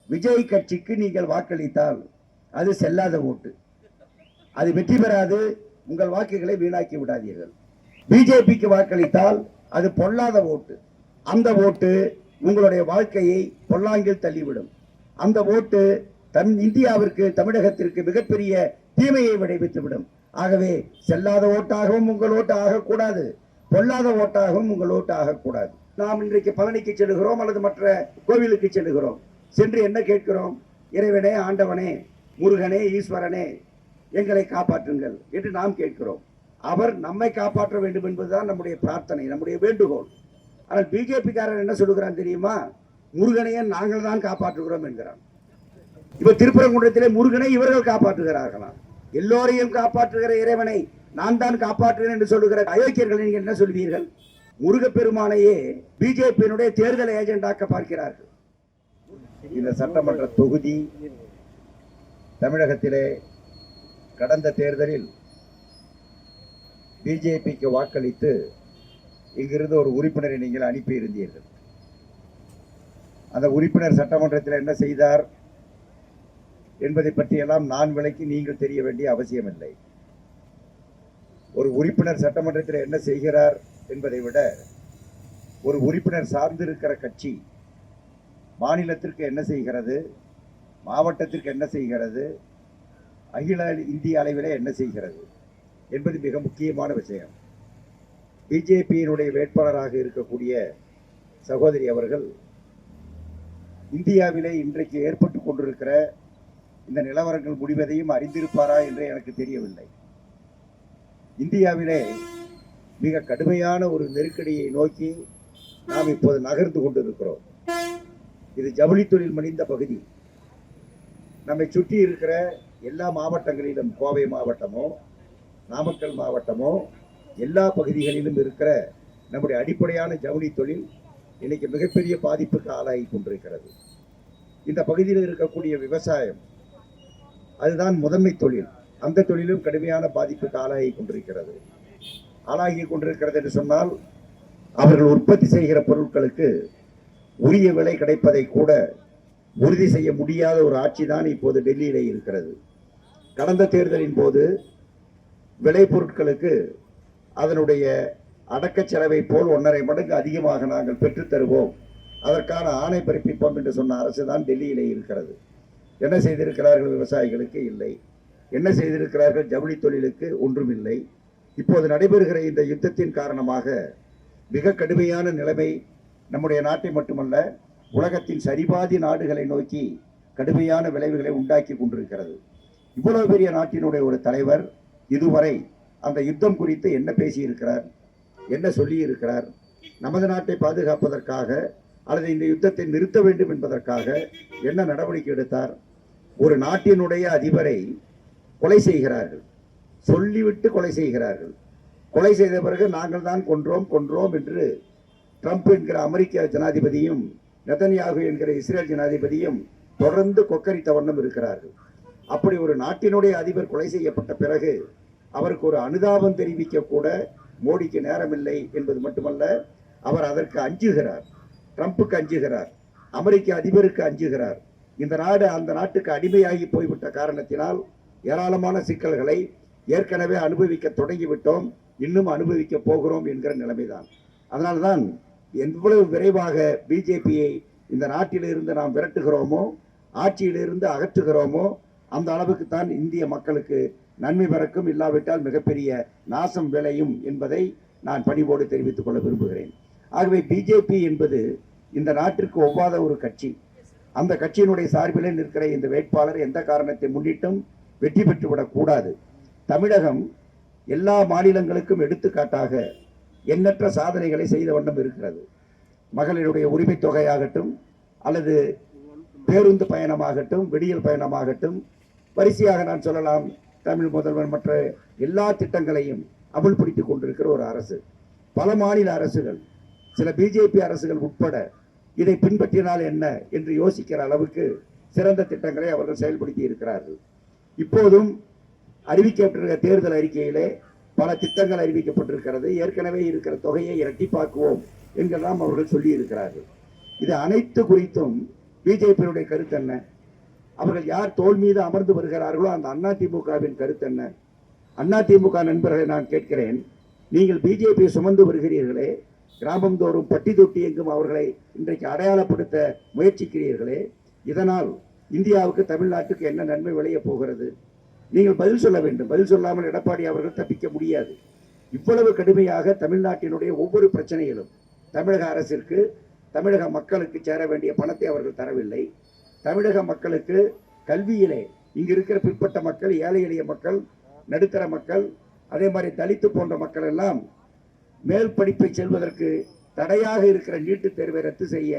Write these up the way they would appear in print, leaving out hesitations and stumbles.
விஜய் கட்சிக்கு நீங்கள் வாக்களித்தால் அது செல்லாத ஓட்டு, அது வெற்றி பெறாது. உங்கள் வாக்குகளை வீணாக்கி விடாதீர்கள். பிஜேபிக்கு வாக்களித்தால் அது பொல்லாத ஓட்டு, அந்த ஓட்டு உங்களுடைய வாழ்க்கையை பொல்லாங்கில் தள்ளிவிடும். அந்த ஓட்டு இந்தியாவிற்கு, தமிழகத்திற்கு மிகப்பெரிய தீமையை விளைவித்துவிடும். ஆகவே செல்லாத ஓட்டாகவும் உங்கள் ஓட்டு ஆகக்கூடாது, பொல்லாத ஓட்டாகவும் உங்கள் ஓட்டு ஆகக்கூடாது. நாம் இன்றைக்கு பழனிக்கு செல்கிறோம் அல்லது மற்ற கோவிலுக்கு செல்கிறோம். சென்று என்ன கேட்கிறோம்? இறைவனே, ஆண்டவனே, முருகனே, ஈஸ்வரனே, எங்களை காப்பாற்றுங்கள் என்று நாம் கேட்கிறோம். அவர் நம்மை காப்பாற்ற வேண்டும் என்பதுதான் நம்முடைய பிரார்த்தனை, நம்முடைய வேண்டுகோள். ஆனால் பிஜேபிக்காரர் என்ன சொல்லுகிறான் தெரியுமா? முருகனையே நாங்கள் தான் காப்பாற்றுகிறோம் என்கிறான். இப்ப திருப்பரங்குன்றத்திலே முருகனை இவர்கள் காப்பாற்றுகிறார்களாம். எல்லோரையும் காப்பாற்றுகிற இறைவனை நான் தான் காப்பாற்றுகிறேன் என்று சொல்லுகிற அயோக்கியர்கள் நீங்கள் என்ன சொல்வீர்கள்? முருகப்பெருமானையே பிஜேபியினுடைய தேர்தல் ஏஜெண்டாக்க பார்க்கிறார்கள். இந்த சட்டமன்ற தொகுதி தமிழகத்திலே கடந்த தேர்தலில் பிஜேபிக்கு வாக்களித்து இங்கிருந்து ஒரு உறுப்பினரை நீங்கள் அனுப்பியிருந்தீர்கள். அந்த உறுப்பினர் சட்டமன்றத்தில் என்ன செய்தார் என்பதை பற்றியெல்லாம் நான் விளக்கி நீங்கள் தெரிய வேண்டிய அவசியமில்லை. ஒரு உறுப்பினர் சட்டமன்றத்தில் என்ன செய்கிறார் என்பதை விட ஒரு உறுப்பினர் சார்ந்திருக்கிற கட்சி மாநிலத்திற்கு என்ன செய்கிறது, மாவட்டத்திற்கு என்ன செய்கிறது, அகில இந்திய அளவிலே என்ன செய்கிறது என்பது மிக முக்கியமான விஷயம். பிஜேபியினுடைய வேட்பாளராக இருக்கக்கூடிய சகோதரி அவர்கள் இந்தியாவிலே இன்றைக்கு ஏற்பட்டு கொண்டிருக்கிற இந்த நிலவரங்கள் முடிவதையும் அறிந்திருப்பாரா என்று எனக்கு தெரியவில்லை. இந்தியாவிலே மிக கடுமையான ஒரு நெருக்கடியை நோக்கி நாம் இப்போது நகர்ந்து கொண்டிருக்கிறோம். இது ஜவுளி தொழில் மணிந்த பகுதி. நம்மை சுற்றி இருக்கிற எல்லா மாவட்டங்களிலும், கோவை மாவட்டமோ நாமக்கல் மாவட்டமோ, எல்லா பகுதிகளிலும் இருக்கிற நம்முடைய அடிப்படையான ஜவுளி தொழில் இன்னைக்கு மிகப்பெரிய பாதிப்புக்கு ஆளாகி கொண்டிருக்கிறது. இந்த பகுதியில் இருக்கக்கூடிய விவசாயம் அதுதான் முதன்மை தொழில். அந்த தொழிலும் கடுமையான பாதிப்புக்கு ஆளாகி கொண்டிருக்கிறது. என்று சொன்னால் அவர்கள் உற்பத்தி செய்கிற பொருட்களுக்கு உரிய விலை கிடைப்பதை கூட உறுதி செய்ய முடியாத ஒரு ஆட்சி தான் இப்போது டெல்லியிலே இருக்கிறது. கடந்த தேர்தலின் போது விளை பொருட்களுக்கு அதனுடைய அடக்க செலவை போல் 1.5 மடங்கு அதிகமாக நாங்கள் பெற்றுத் தருவோம், அதற்கான ஆணை பிறப்பிப்போம் என்று சொன்ன அரசு தான் டெல்லியிலே இருக்கிறது. என்ன செய்திருக்கிறார்கள்? விவசாயிகளுக்கு இல்லை. என்ன செய்திருக்கிறார்கள்? ஜவுளி தொழிலுக்கு ஒன்றும் இல்லை. இப்போது நடைபெறுகிற இந்த யுத்தத்தின் காரணமாக மிக கடுமையான நிலைமை நம்முடைய நாட்டை மட்டுமல்ல உலகத்தின் சரிபாதி நாடுகளை நோக்கி கடுமையான விளைவுகளை உண்டாக்கி கொண்டிருக்கிறது. இவ்வளவு பெரிய நாட்டினுடைய ஒரு தலைவர் இதுவரை அந்த யுத்தம் குறித்து என்ன பேசியிருக்கிறார், என்ன சொல்லி இருக்கிறார்? நமது நாட்டை பாதுகாப்பதற்காக அல்லது இந்த யுத்தத்தை நிறுத்த வேண்டும் என்பதற்காக என்ன நடவடிக்கை எடுத்தார்? ஒரு நாட்டினுடைய அதிபரை கொலை செய்கிறார்கள், சொல்லிவிட்டு கொலை செய்கிறார்கள். கொலை செய்த பிறகு நாங்கள் தான் கொன்றோம் என்று ட்ரம்ப் என்கிற அமெரிக்க ஜனாதிபதியும் நெதன்யாகு என்கிற இஸ்ரேல் ஜனாதிபதியும் தொடர்ந்து கொக்கரித்த வண்ணம் இருக்கிறார்கள். அப்படி ஒரு நாட்டினுடைய அதிபர் கொலை செய்யப்பட்ட பிறகு அவருக்கு ஒரு அனுதாபம் தெரிவிக்க கூட மோடிக்கு நேரமில்லை என்பது மட்டுமல்ல, அவர் அதற்கு அஞ்சுகிறார். ட்ரம்புக்கு அஞ்சுகிறார், அமெரிக்க அதிபருக்கு அஞ்சுகிறார். இந்த நாடு அந்த நாட்டுக்கு அடிமையாகி போய்விட்ட காரணத்தினால் ஏராளமான சிக்கல்களை ஏற்கனவே அனுபவிக்க தொடங்கிவிட்டோம், இன்னும் அனுபவிக்க போகிறோம் என்கிற நிலைமைதான். அதனால்தான் எவ்வளவு விரைவாக பிஜேபியை இந்த நாட்டிலிருந்து நாம் விரட்டுகிறோமோ, ஆட்சியிலிருந்து அகற்றுகிறோமோ, அந்த அளவுக்கு தான் இந்திய மக்களுக்கு நன்மை பிறக்கும், இல்லாவிட்டால் மிகப்பெரிய நாசம் விளையும் என்பதை நான் பணிவோடு தெரிவித்துக் கொள்ள விரும்புகிறேன். ஆகவே பிஜேபி என்பது இந்த நாட்டிற்கு ஒவ்வாத ஒரு கட்சி. அந்த கட்சியினுடைய சார்பிலே நிற்கிற இந்த வேட்பாளர் எந்த காரணத்தை முன்னிட்டும் வெற்றி பெற்றுவிடக் கூடாது. தமிழகம் எல்லா மாநிலங்களுக்கும் எடுத்துக்காட்டாக எண்ணற்ற சாதனைகளை செய்த வண்ணம் இருக்கிறது. மகளிருடைய உரிமை தொகையாகட்டும், அல்லது பேருந்து பயணமாகட்டும், விடியல் பயணமாகட்டும், வரிசையாக நான் சொல்லலாம். தமிழ் முதல்வர் மற்ற எல்லா திட்டங்களையும் அமுல்படுத்திக் கொண்டிருக்கிற ஒரு அரசு. பல மாநில அரசுகள், சில பிஜேபி அரசுகள் உட்பட இதை பின்பற்றினால் என்ன என்று யோசிக்கிற அளவுக்கு சிறந்த திட்டங்களை அவர்கள் செயல்படுத்தி இருக்கிறார்கள். இப்போதும் அறிவிக்கப்பட்டிருக்கிற தேர்தல் அறிக்கையிலே பல திட்டங்கள் அறிவிக்கப்பட்டிருக்கிறது. ஏற்கனவே இருக்கிற தொகையை இரட்டிப்பாக்குவோம் என்றெல்லாம் அவர்கள் சொல்லி இருக்கிறார்கள். இது அனைத்து குறித்தும் பிஜேபியுடைய கருத்து என்ன? அவர்கள் யார் தோல் மீது அமர்ந்து வருகிறார்களோ அந்த அதிமுகவின் கருத்து என்ன? அதிமுக நண்பர்களை நான் கேட்கிறேன், நீங்கள் பிஜேபியை சுமந்து வருகிறீர்களே, கிராமந்தோறும் பட்டி தொட்டி எங்கும் அவர்களை இன்றைக்கு அடையாளப்படுத்த முயற்சிக்கிறீர்களே, இதனால் இந்தியாவுக்கு தமிழ்நாட்டுக்கு என்ன நன்மை விளைய போகிறது? நீங்கள் பதில் சொல்ல வேண்டும். பதில் சொல்லாமல் எடப்பாடி அவர்கள் தப்பிக்க முடியாது. இவ்வளவு கடுமையாக தமிழ்நாட்டினுடைய ஒவ்வொரு பிரச்சனையிலும் தமிழக அரசிற்கு, தமிழக மக்களுக்கு சேர வேண்டிய பணத்தை அவர்கள் தரவில்லை. தமிழக மக்களுக்கு கல்வியிலே இங்கு இருக்கிற பிற்பட்ட மக்கள், ஏழை எளிய மக்கள், நடுத்தர மக்கள், அதே மாதிரி தலித்து போன்ற மக்கள் எல்லாம் மேல் படிப்பை செல்வதற்கு தடையாக இருக்கிற நீட்டுத் தேர்வை ரத்து செய்ய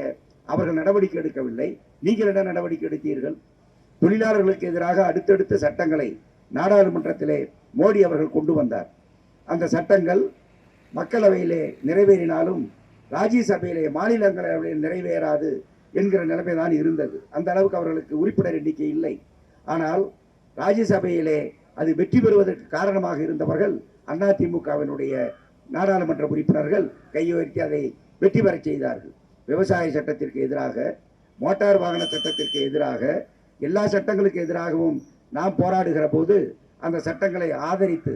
அவர்கள் நடவடிக்கை எடுக்கவில்லை. நீங்கள் என்ன நடவடிக்கை எடுத்தீர்கள்? தொழிலாளர்களுக்கு எதிராக அடுத்தடுத்த சட்டங்களை நாடாளுமன்றத்திலே மோடி அவர்கள் கொண்டு வந்தார். அந்த சட்டங்கள் மக்களவையிலே நிறைவேறினாலும் ராஜ்யசபையிலே, மாநிலங்களவையில் நிறைவேறாது என்கிற நிலைமைதான் இருந்தது. அந்த அளவுக்கு அவர்களுக்கு உறுப்பினர் எண்ணிக்கை இல்லை. ஆனால் ராஜ்யசபையிலே அது வெற்றி பெறுவதற்கு காரணமாக இருந்தவர்கள் அதிமுகவினுடைய நாடாளுமன்ற உறுப்பினர்கள் கையுயர்த்தி அதை வெற்றி பெற செய்தார்கள். விவசாய சட்டத்திற்கு எதிராக, மோட்டார் வாகன சட்டத்திற்கு எதிராக, எல்லா சட்டங்களுக்கு எதிராகவும் நாம் போராடுகிற போது அந்த சட்டங்களை ஆதரித்து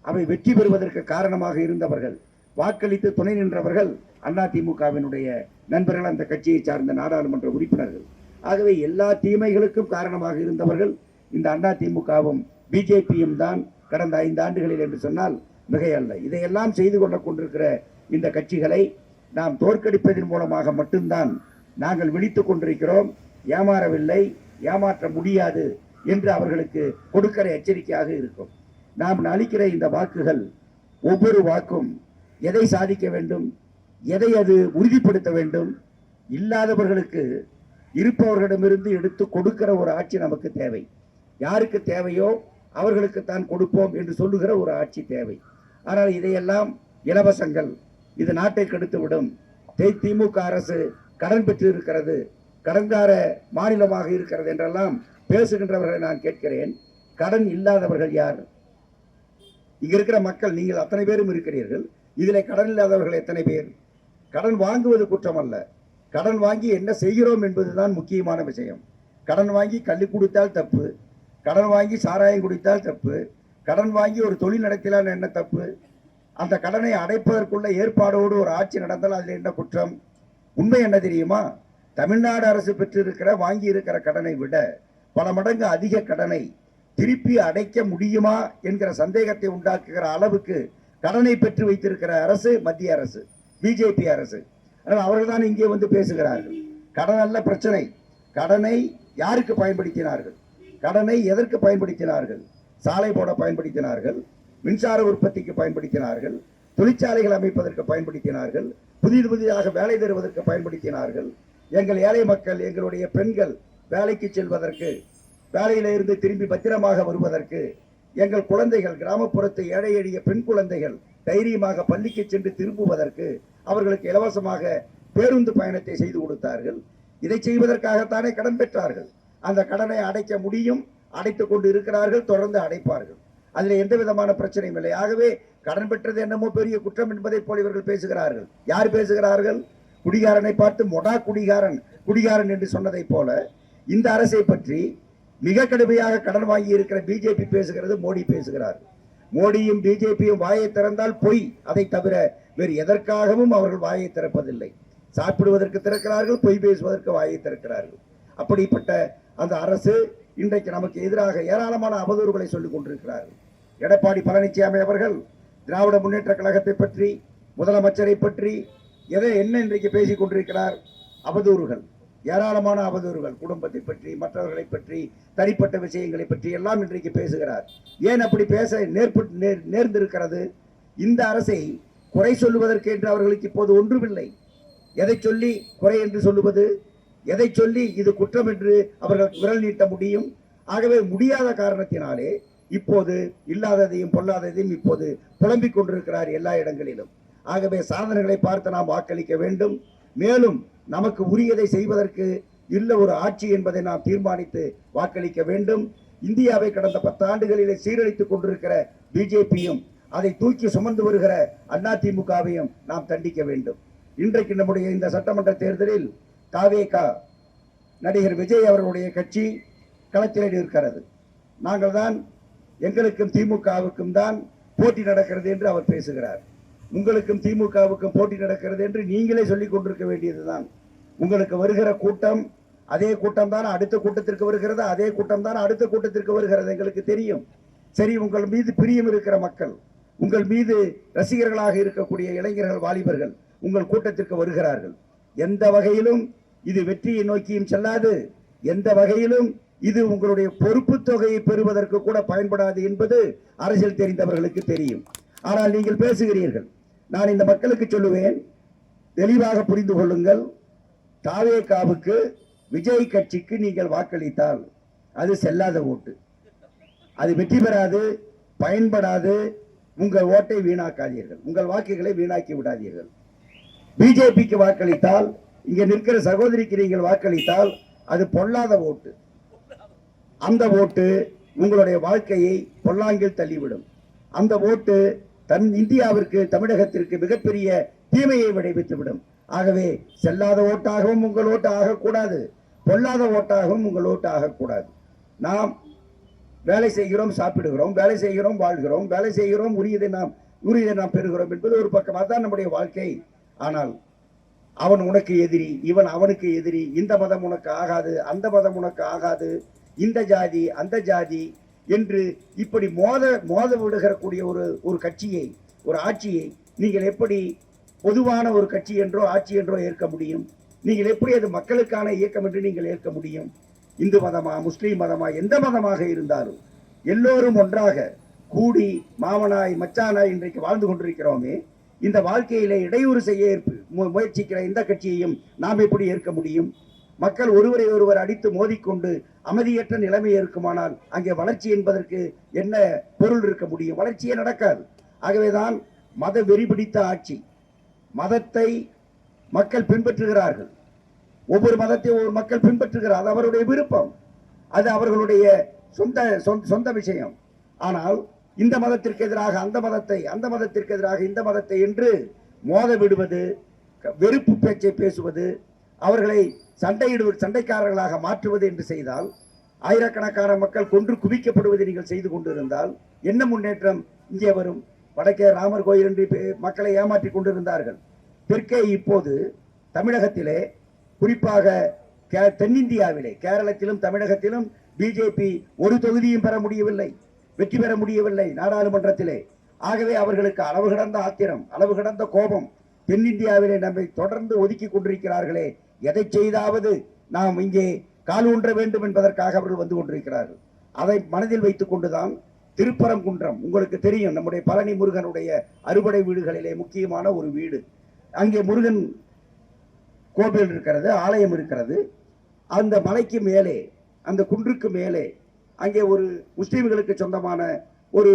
அவை வெற்றி பெறுவதற்கு காரணமாக இருந்தவர்கள், வாக்களித்து துணை நின்றவர்கள் அதிமுகவினுடைய நண்பர்கள், அந்த கட்சியை சார்ந்த நாடாளுமன்ற உறுப்பினர்கள். ஆகவே எல்லா தீமைகளுக்கும் காரணமாக இருந்தவர்கள் இந்த அதிமுகவும் பிஜேபியும் தான் கடந்த 5 ஆண்டுகளில் என்று சொன்னால் மிகையல்ல. இதையெல்லாம் செய்து கொண்டிருக்கிற இந்த கட்சிகளை நாம் தோற்கடிப்பதன் மூலமாக மட்டும்தான் நாங்கள் விழித்துக் கொண்டிருக்கிறோம். ஏமாறவில்லை, ஏமாற்ற முடியாது என்று அவர்களுக்கு கொடுக்கிற எச்சரிக்கையாக இருக்கும். நாம் அளிக்கிற இந்த வாக்குகள், ஒவ்வொரு வாக்கும் எதை சாதிக்க வேண்டும், எதை அது உறுதிப்படுத்த வேண்டும்? இல்லாதவர்களுக்கு இருப்பவர்களிடமிருந்து எடுத்து கொடுக்கிற ஒரு ஆட்சி நமக்கு தேவை. யாருக்கு தேவையோ அவர்களுக்கு தான் கொடுப்போம் என்று சொல்லுகிற ஒரு ஆட்சி தேவை. ஆனால் இதையெல்லாம் இலவசங்கள், இது நாட்டை கெடுத்துவிடும், திமுக அரசு கடன் பெற்று இருக்கிறது, கடன்கார மாநிலமாக இருக்கிறது என்றெல்லாம் பேசுகின்றவர்களை நான் கேட்கிறேன். கடன் இல்லாதவர்கள் யார்? இங்க இருக்கிற மக்கள், நீங்கள் அத்தனை பேரும் இருக்கிறீர்கள். இதில் கடன் இல்லாதவர்கள் எத்தனை பேர்? கடன் வாங்குவது குற்றம் அல்ல, கடன் வாங்கி என்ன செய்கிறோம் என்பதுதான் முக்கியமான விஷயம். கடன் வாங்கி கள்ளி குடித்தால் தப்பு, கடன் வாங்கி சாராயம் குடித்தால் தப்பு, கடன் வாங்கி ஒரு தொழில் நடத்தினால் என்ன தப்பு? அந்த கடனை அடைப்பதற்குள்ள ஏற்பாடோடு ஒரு ஆட்சி நடந்தால் அதில் என்ன குற்றம்? உண்மை என்ன தெரியுமா? தமிழ்நாடு அரசு பெற்றிருக்கிற, வாங்கி இருக்கிற கடனை விட பல மடங்கு அதிக கடனை திருப்பி அடைக்க முடியுமா என்கிற சந்தேகத்தை உண்டாக்குகிற அளவுக்கு கடனை பெற்று வைத்திருக்கிற அரசு மத்திய அரசு, பிஜேபி அரசு. ஆனால் அவர்கள் தான் இங்கே வந்து பேசுகிறார்கள். கடன் அல்ல பிரச்சனை. கடனை யாருக்கு பயன்படுத்தினார்கள்? கடனை எதற்கு பயன்படுத்தினார்கள்? சாலை போட பயன்படுத்தினார்கள், மின்சார உற்பத்திக்கு பயன்படுத்தினார்கள், தொழிற்சாலைகள் அமைப்பதற்கு பயன்படுத்தினார்கள், புதிதாக வேலை தருவதற்கு பயன்படுத்தினார்கள். எங்கள் ஏழை மக்கள், எங்களுடைய பெண்கள் வேலைக்கு செல்வதற்கு, வேலையிலிருந்து திரும்பி பத்திரமாக வருவதற்கு, எங்கள் குழந்தைகள், கிராமப்புறத்து ஏழை எளிய பெண் குழந்தைகள் தைரியமாக பள்ளிக்கு சென்று திரும்புவதற்கு அவர்களுக்கு இலவசமாக பேருந்து பயணத்தை செய்து கொடுத்தார்கள். இதை செய்வதற்காகத்தானே கடன் பெற்றார்கள். அந்த கடனை அடைக்க முடியும், அடைத்துக் கொண்டு இருக்கிறார்கள், தொடர்ந்து அடைப்பார்கள். அதில் எந்த விதமான பிரச்சனையும் இல்லை. ஆகவே கடன் பெற்றது என்னமோ பெரிய குற்றம் என்பதை போல இவர்கள் பேசுகிறார்கள். யார் பேசுகிறார்கள்? குடிகாரனை பார்த்து மொடா குடிகாரன், குடிகாரன் என்று சொன்னதை போல இந்த அரசை பற்றி மிக கடுமையாக கடன் வாங்கி இருக்கிற பிஜேபி பேசுகிறது, மோடி பேசுகிறார். மோடியும் பிஜேபியும் வாயை திறந்தால் பொய், அதை தவிர வேறு எதற்காகவும் அவர்கள் வாயை திறப்பதில்லை. சாப்பிடுவதற்கு திறக்கிறார்கள், பொய் பேசுவதற்கு வாயை திறக்கிறார்கள். அப்படிப்பட்ட அந்த அரசு இன்றைக்கு நமக்கு எதிராக ஏராளமான அவதூறுகளை சொல்லிக் கொண்டிருக்கிறார்கள். எடப்பாடி பழனிசாமி அவர்கள் திராவிட முன்னேற்ற கழகத்தை பற்றி, முதலமைச்சரை பற்றி என்ன இன்றைக்கு பேசிக் கொண்டிருக்கிறார்? அவதூறுகள், ஏராளமான அவதூறுகள். குடும்பத்தை பற்றி, மற்றவர்களை பற்றி, தனிப்பட்ட விஷயங்களை பற்றி எல்லாம் இன்றைக்கு பேசுகிறார். ஏன் அப்படி பேச நேர்ந்திருக்கிறது? இந்த அரசை குறை சொல்லுவதற்கு என்று அவர்களுக்கு இப்போது ஒன்றுமில்லை. எதை சொல்லி குறை என்று சொல்லுவது? எதை சொல்லி இது குற்றம் என்று அவர்கள் விரல் நீட்ட முடியும்? ஆகவே முடியாத காரணத்தினாலே இப்போது இல்லாததையும் பொல்லாததையும் இப்போது புலம்பிக் கொண்டிருக்கிறார் எல்லா இடங்களிலும். ஆகவே சாதனைகளை பார்த்து நாம் வாக்களிக்க வேண்டும். மேலும் நமக்கு உரியதை செய்வதற்கு இல்ல ஒரு ஆட்சி என்பதை நாம் தீர்மானித்து வாக்களிக்க வேண்டும். இந்தியாவை கடந்த 10 ஆண்டுகளிலே சீரழித்துக் கொண்டிருக்கிற பிஜேபியும், அதை தூக்கி சுமந்து வருகிற அதிமுகவையும் நாம் தண்டிக்க வேண்டும். இன்றைக்கு நம்முடைய இந்த சட்டமன்ற தேர்தலில் தாவேகா நடிகர் விஜய் அவர்களுடைய கட்சி களத்திலே இருக்கிறது. நாங்கள் தான் எங்களுக்கும் திமுகவுக்கும் தான் போட்டி நடக்கிறது என்று அவர் பேசுகிறார். உங்களுக்கும் திமுகவுக்கும் போட்டி நடக்கிறது என்று நீங்களே சொல்லிக் கொண்டிருக்க வேண்டியதுதான். உங்களுக்கு வருகிற கூட்டம் அதே கூட்டம் தான் அடுத்த கூட்டத்திற்கு வருகிறது, அதே கூட்டம் தான் அடுத்த கூட்டத்திற்கு வருகிறது, எங்களுக்கு தெரியும். சரி, உங்கள் மீது பிரியம் இருக்கிற மக்கள், உங்கள் மீது ரசிகர்களாக இருக்கக்கூடிய இளைஞர்கள், வாலிபர்கள் உங்கள் கூட்டத்திற்கு வருகிறார்கள். எந்த வகையிலும் இது வெற்றியை நோக்கியும் செல்லாது, எந்த வகையிலும் இது உங்களுடைய பொறுப்பு தொகையை பெறுவதற்கு கூட பயன்படாது என்பது அரசியல் தெரிந்தவர்களுக்கு தெரியும். ஆனால் நீங்கள் பேசுகிறீர்கள். நான் இந்த மக்களுக்கு சொல்லுவேன், தெளிவாக புரிந்து கொள்ளுங்கள். தாவேகாவுக்கு, விஜய் கட்சிக்கு நீங்கள் வாக்களித்தால் அது செல்லாத ஓட்டு, அது வெற்றி பெறாது, பயன்படாது. உங்கள் ஓட்டை வீணாக்காதீர்கள், உங்கள் வாக்குகளை வீணாக்கி விடாதீர்கள். பிஜேபிக்கு வாக்களித்தால், இங்க நிற்கிற சகோதரிக்கு நீங்கள் வாக்களித்தால் அது பொல்லாத ஓட்டு. அந்த ஓட்டு உங்களுடைய வாழ்க்கையை பொல்லாங்கில் தள்ளிவிடும். அந்த ஓட்டு இந்தியாவிற்கு, தமிழகத்திற்கு மிகப்பெரிய தீமையை விளைவித்துவிடும். ஆகவே செல்லாத ஓட்டாகவும் உங்கள் ஓட்டு ஆகக்கூடாது, பொல்லாத ஓட்டாகவும் உங்கள் ஓட்டு ஆகக்கூடாது. நாம் வேலை செய்கிறோம், சாப்பிடுகிறோம், வேலை செய்கிறோம், வாழ்கிறோம், வேலை செய்கிறோம், உரியதை நாம் பெறுகிறோம் என்பது ஒரு பக்கம். அதுதான் நம்முடைய வாழ்க்கை. ஆனால் அவன் உனக்கு எதிரி, இவன் அவனுக்கு எதிரி, இந்த மதம் உனக்கு ஆகாது, அந்த மதம் உனக்கு ஆகாது, இந்த ஜாதி அந்த ஜாதி என்று இப்படி மோத விடுகிறக்கூடிய ஒரு கட்சியை, ஒரு ஆட்சியை நீங்கள் எப்படி பொதுவான ஒரு கட்சி என்றோ ஆட்சி என்றோ ஏற்க முடியும்? நீங்கள் எப்படி அது மக்களுக்கான இயக்கம் என்று நீங்கள் ஏற்க முடியும்? இந்து மதமா, முஸ்லீம் மதமா, எந்த மதமாக இருந்தாலும் எல்லோரும் ஒன்றாக கூடி மாமனாய் மச்சானாய் இன்றைக்கு வாழ்ந்து கொண்டிருக்கிறோமே, இந்த வாழ்க்கையிலே இடையூறு செய்ய முயற்சிக்கிற இந்த கட்சியையும் நாம் எப்படி ஏற்க முடியும்? மக்கள் ஒருவரை ஒருவர் அடித்து மோதிக்கொண்டு அமைதியற்ற நிலைமை இருக்குமானால் அங்கே வளர்ச்சி என்பதற்கு என்ன பொருள் இருக்க முடியும்? வளர்ச்சியே நடக்காது. ஆகவேதான் மத வெறி பிடித்த ஆட்சி. மதத்தை மக்கள் பின்பற்றுகிறார்கள், ஒவ்வொரு மதத்தை ஒவ்வொரு மக்கள் பின்பற்றுகிறார், அது அவருடைய விருப்பம், அது அவர்களுடைய சொந்த விஷயம். ஆனால் இந்த மதத்திற்கு எதிராக அந்த மதத்தை, அந்த மதத்திற்கு எதிராக இந்த மதத்தை என்று மோத விடுவது, வெறுப்பு பேச்சை பேசுவது, அவர்களை சண்டைக்காரர்களாக மாற்றுவது என்று செய்தால், ஆயிரக்கணக்கான மக்கள் கொன்று குவிக்கப்படுவதை நீங்கள் செய்து கொண்டிருந்தால் என்ன முன்னேற்றம் இங்கே வரும்? வடக்கே ராமர் கோயில் என்று மக்களை ஏமாற்றிக் கொண்டிருந்தார்கள். தெற்கே இப்போது தமிழகத்திலே, குறிப்பாக தென்னிந்தியாவிலே, கேரளத்திலும் தமிழகத்திலும் பிஜேபி ஒரு தொகுதியும் பெற முடியவில்லை, வெற்றி பெற முடியவில்லை நாடாளுமன்றத்திலே. ஆகவே அவர்களுக்கு அளவு கடந்த ஆத்திரம், அளவு கடந்த கோபம். தென்னிந்தியாவிலே நம்மை தொடர்ந்து ஒதுக்கி கொண்டிருக்கிறார்களே, எதை செய்தாவது நாம் இங்கே கால் ஊன்ற வேண்டும் என்பதற்காக அவர்கள் வந்து கொண்டிருக்கிறார்கள். அதை மனதில் வைத்துக் கொண்டுதான் திருப்பரங்குன்றம், உங்களுக்கு தெரியும், நம்முடைய பழனி முருகனுடைய அறுபடை வீடுகளிலே முக்கியமான ஒரு வீடு. அங்கே முருகன் கோவில் இருக்கிறது, ஆலயம் இருக்கிறது. அந்த மலைக்கு மேலே, அந்த குன்றுக்கு மேலே அங்கே ஒரு முஸ்லிம்களுக்கு சொந்தமான ஒரு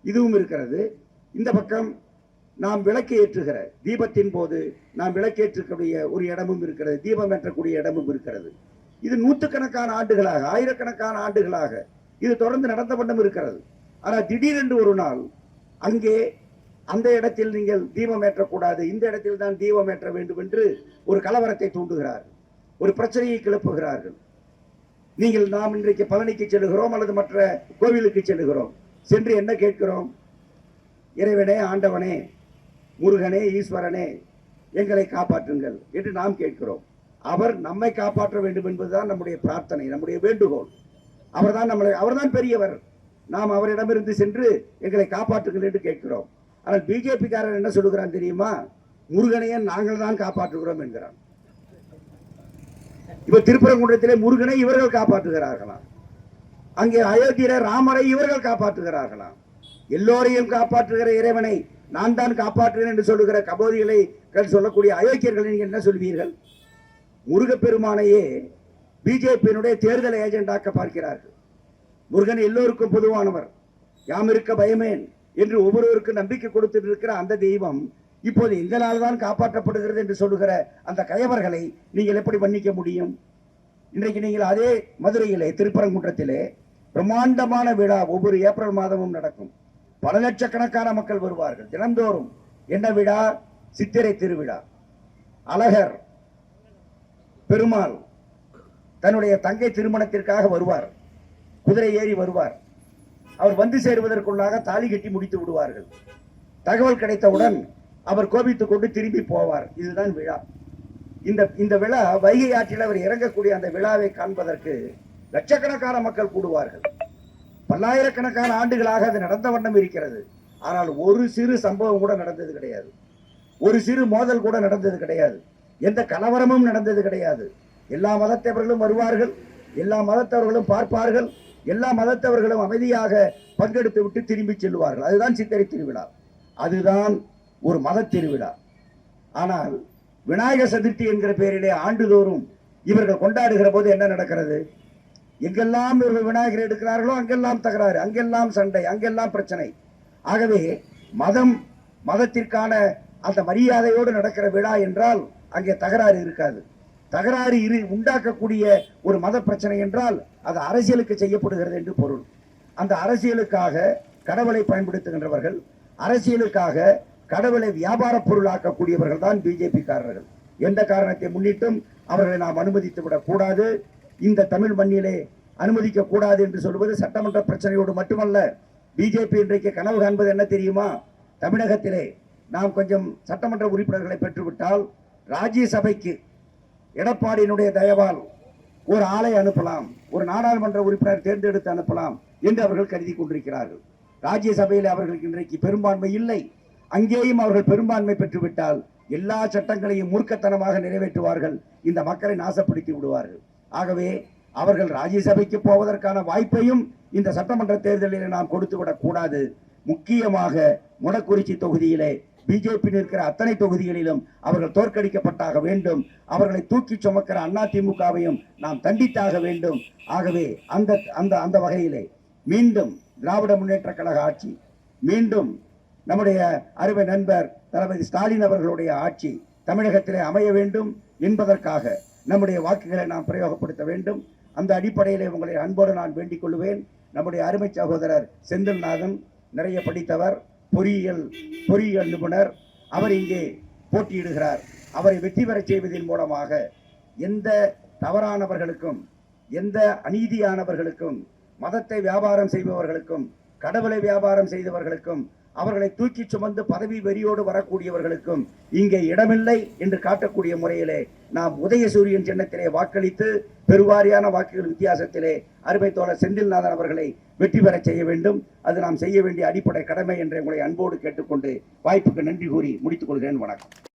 இதுவும் இருக்கிறது. இந்த பக்கம் நாம் விளக்கு ஏற்றுகிற தீபத்தின் போது நாம் விளக்கேற்றக்கூடிய ஒரு இடமும் இருக்கிறது, தீபம் ஏற்றக்கூடிய இடமும் இருக்கிறது. இது நூற்றுக்கணக்கான ஆண்டுகளாக, ஆயிரக்கணக்கான ஆண்டுகளாக இது தொடர்ந்து நடந்த வண்ணம் இருக்கிறது. ஆனால் திடீரென்று ஒரு நாள் அங்கே அந்த இடத்தில் நீங்கள் தீபம் ஏற்றக்கூடாது, இந்த இடத்தில் தான் தீபம் ஏற்ற வேண்டும் என்று ஒரு கலவரத்தை தூண்டுகிறார்கள், ஒரு பிரச்சனையை கிளப்புகிறார்கள். நாம் இன்றைக்கு பழனிக்கு செல்கிறோம் அல்லது மற்ற கோவிலுக்கு செல்கிறோம், சென்று என்ன கேட்கிறோம்? இறைவனே, ஆண்டவனே, முருகனே, ஈஸ்வரனே, எங்களை காப்பாற்றுங்கள் என்று நாம் கேட்கிறோம். அவர் நம்மை காப்பாற்ற வேண்டும் என்பதுதான் நம்முடைய பிரார்த்தனை, நம்முடைய வேண்டுகோள். அவர்தான் பெரியவர். நாம் அவரிடமிருந்து சென்று எங்களை காப்பாற்றுங்கள் என்று கேட்கிறோம். ஆனால் பிஜேபிக்காரர் என்ன சொல்லுகிறான் தெரியுமா? முருகனையே நாங்கள் தான் காப்பாற்றுகிறோம் என்கிறான். இப்ப திருப்பரங்குன்றத்திலே முருகனை இவர்கள் காப்பாற்றுகிறார்களாம், அங்கே அயோத்தியில ராமரை இவர்கள் காப்பாற்றுகிறார்களாம். எல்லோரையும் காப்பாற்றுகிற இறைவனை நான் தான் காப்பாற்றுகிறேன் என்று சொல்லுகிற கபோதிகளை சொல்லக்கூடிய அயோக்கியர்களை நீங்கள் என்ன சொல்வீர்கள்? முருகப்பெருமானையே பிஜேபியினுடைய தேர்தல் ஏஜெண்டாக்க பார்க்கிறார்கள். முருகன் எல்லோருக்கும் பொதுவானவர், யாம் இருக்க பயமேன் என்று ஒவ்வொருவருக்கும் நம்பிக்கை கொடுத்துட்டு இருக்கிற அந்த தெய்வம் இப்போது எங்களால் தான் காப்பாற்றப்படுகிறது என்று சொல்லுகிற அந்த கயவர்களை நீங்கள் எப்படி மன்னிக்க முடியும்? இன்றைக்கு நீங்கள் அதே மதுரையிலே, திருப்பரங்குன்றத்திலே பிரம்மாண்டமான விழா ஒவ்வொரு ஏப்ரல் மாதமும் நடக்கும். பல லட்சக்கணக்கான மக்கள் வருவார்கள் தினந்தோறும். என்ன விழா? சித்திரை திருவிழா. அழகர் பெருமாள் தன்னுடைய தங்கை திருமணத்திற்காக வருவார், குதிரை ஏறி வருவார். அவர் வந்து சேருவதற்குள்ளாக தாலி கட்டி முடித்து விடுவார்கள். தகவல் கிடைத்தவுடன் அவர் கோபித்துக் கொண்டு திரும்பி போவார். இதுதான் விழா. இந்த விழா வைகை ஆற்றில் அவர் இறங்கக்கூடிய அந்த விழாவை காண்பதற்கு லட்சக்கணக்கான மக்கள் கூடுவார்கள். பல்லாயிரக்கணக்கான ஆண்டுகளாக அது நடந்த வண்ணம் இருக்கிறது. ஆனால் ஒரு சிறு சம்பவம் கூட நடந்தது கிடையாது. ஒரு சிறு மோதல் கூட நடந்தது கிடையாது. எந்த கலவரமும் நடந்தது கிடையாது. எல்லா மதத்தவர்களும் வருவார்கள், எல்லா மதத்தவர்களும் பார்ப்பார்கள், எல்லா மதத்தவர்களும் அமைதியாக பங்கெடுத்து விட்டு திரும்பி செல்வார்கள். அதுதான் சித்திரை திருவிழா, அதுதான் ஒரு மத திருவிழா. ஆனால் விநாயகர் சதுர்த்தி என்கிற பெயரிலே ஆண்டுதோறும் இவர்கள் கொண்டாடுகிற போது என்ன நடக்கிறது? எங்கெல்லாம் இவர்கள் விநாயகர் எடுக்கிறார்களோ அங்கெல்லாம் தகராறு, அங்கெல்லாம் சண்டை, அங்கெல்லாம் பிரச்சனை. ஆகவே மதத்திற்கான அந்த மரியாதையோடு நடக்கிற விழா என்றால் அங்கே தகராறு இருக்காது. தகராறு உண்டாக்கக்கூடிய ஒரு மத பிரச்சனை என்றால் அது அரசியலுக்கு செய்யப்படுகிறது என்று பொருள். அந்த அரசியலுக்காக கடவுளை பயன்படுத்துகின்றவர்கள், அரசியலுக்காக கடவுளை வியாபார பொருளாக்கக்கூடியவர்கள் தான் பிஜேபி காரர்கள். எந்த காரணத்தை முன்னிட்டும் அவர்களை நாம் அனுமதித்து விடக் கூடாது. இந்த தமிழ் மண்ணிலே அனுமதிக்க கூடாது என்று சொல்வது சட்டமன்ற பிரச்சனையோடு மட்டுமல்ல. பிஜேபி இன்றைக்கு கனவு காண்பது என்ன தெரியுமா? தமிழகத்திலே நாம் கொஞ்சம் சட்டமன்ற உறுப்பினர்களை பெற்றுவிட்டால் ராஜ்யசபைக்கு எடப்பாடியினுடைய தயவால் ஒரு ஆளை அனுப்பலாம், ஒரு நாடாளுமன்ற உறுப்பினர் தேர்ந்தெடுத்து அனுப்பலாம் என்று அவர்கள் கருதி கொண்டிருக்கிறார்கள். ராஜ்யசபையில் அவர்களுக்கு இன்றைக்கு பெரும்பான்மை இல்லை. அங்கேயும் அவர்கள் பெரும்பான்மை பெற்றுவிட்டால் எல்லா சட்டங்களையும் மூர்க்கத்தனமாக நிறைவேற்றுவார்கள், இந்த மக்களை நாசப்படுத்தி விடுவார்கள். ஆகவே அவர்கள் ராஜ்யசபைக்கு போவதற்கான வாய்ப்பையும் இந்த சட்டமன்ற தேர்தலில் நாம் கொடுத்து விடக் கூடாது. முக்கியமாக மொடக்குறிச்சி தொகுதியிலே பிஜேபி இருக்கிற அத்தனை தொகுதிகளிலும் அவர்கள் தோற்கடிக்கப்பட்டாக வேண்டும். அவர்களை தூக்கி சுமக்கிற அதிமுகவையும் நாம் தண்டித்தாக வேண்டும். ஆகவே அந்த வகையிலே மீண்டும் திராவிட முன்னேற்ற கழக ஆட்சி, மீண்டும் நம்முடைய அருமை நண்பர் தளபதி ஸ்டாலின் அவர்களுடைய ஆட்சி தமிழகத்திலே அமைய வேண்டும் என்பதற்காக நம்முடைய வாக்குகளை நாம் பிரயோகப்படுத்த வேண்டும். அந்த அடிப்படையிலே உங்களை அன்போடு நான் வேண்டிக் கொள்வேன். நம்முடைய அருமை சகோதரர் செந்தில்நாதன் நிறைய படித்தவர், பொறியியல் நிபுணர். அவர் இங்கே போட்டியிடுகிறார். அவரை வெற்றி பெறச் செய்வதன் மூலமாக எந்த தவறானவர்களுக்கும், எந்த அநீதியானவர்களுக்கும், மதத்தை வியாபாரம் செய்பவர்களுக்கும், கடவுளை வியாபாரம் செய்தவர்களுக்கும், அவர்களை தூக்கி சுமந்து பதவி வெறியோடு வரக்கூடியவர்களுக்கும் இங்கே இடமில்லை என்று காட்டக்கூடிய முறையிலே நாம் உதயசூரியன் சின்னத்திலே வாக்களித்து பெருவாரியான வாக்குகள் வித்தியாசத்திலே அருமை தோழர் செந்தில்நாதன் அவர்களை வெற்றி பெற செய்ய வேண்டும். அது நாம் செய்ய வேண்டிய அடிப்படை கடமை என்று உங்களை அன்போடு கேட்டுக்கொண்டு வாய்ப்புக்கு நன்றி கூறி முடித்துக் கொள்கிறேன். வணக்கம்.